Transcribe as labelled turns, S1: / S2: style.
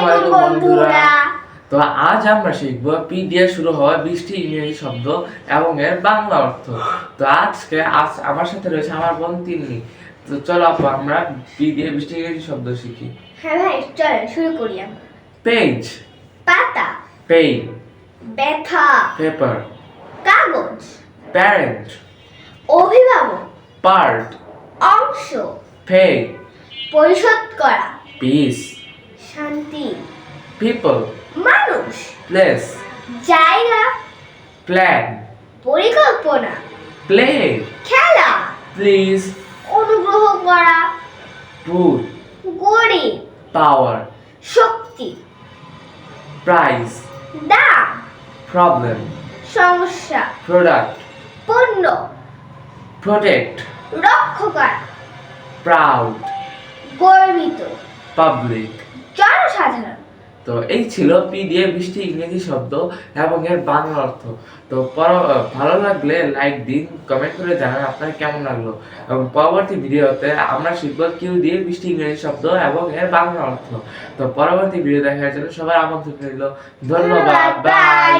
S1: আলাইকুম বন্ধুরা। তো আজ আমরা শিখব পি দিয়ে শুরু হওয়া 20টি ইংরেজি শব্দ এবং এর বাংলা অর্থ। তো আজ আমার সাথে রয়েছে আমার বোন তিন্নি। তো চলো আপু আমরা পি দিয়ে 20টি ইংরেজি শব্দ শিখি।
S2: হ্যাঁ ভাই, চলেন শুরু করি আমরা।
S1: পেজ,
S2: পাতা,
S1: পেইন,
S2: ব্যথা,
S1: পেপার,
S2: কাগজ,
S1: প্যারেন্ট,
S2: অভিভাবক,
S1: পার্ট,
S2: অংশ,
S1: পে,
S2: পরিশোধ করা,
S1: পিস,
S2: শান্তি,
S1: পিপল,
S2: মানুষ,
S1: প্লেস,
S2: জায়গা,
S1: প্ল্যান,
S2: পরিকল্পনা,
S1: প্লে,
S2: খেলা,
S1: প্লিজ,
S2: অনুগ্রহ করা,
S1: ফুড,
S2: গরিব,
S1: পাওয়ার,
S2: শক্তি,
S1: প্রাইস,
S2: দাম,
S1: প্রবলেম,
S2: সমস্যা,
S1: প্রোডাক্ট,
S2: পণ্য,
S1: প্রোটেক্ট,
S2: রক্ষা করা,
S1: প্রাউড,
S2: গর্বিত,
S1: পাবলিক।
S2: জনসাধারণ।
S1: তো এই ছিল পি দিয়ে 20টি ইংরেজি শব্দ এবং এর বাংলা অর্থ। তো ভালো লাগলে লাইক দিন, কমেন্ট করে জানান আপনার কেমন লাগলো, এবং পরবর্তী ভিডিওতে আমরা শিখব কিউ দিয়ে 20টি ইংরেজি শব্দ এবং এর বাংলা অর্থ। তো পরবর্তী ভিডিও দেখার জন্য সবার আমন্ত্রণ রইল। ধন্যবাদ, বাই।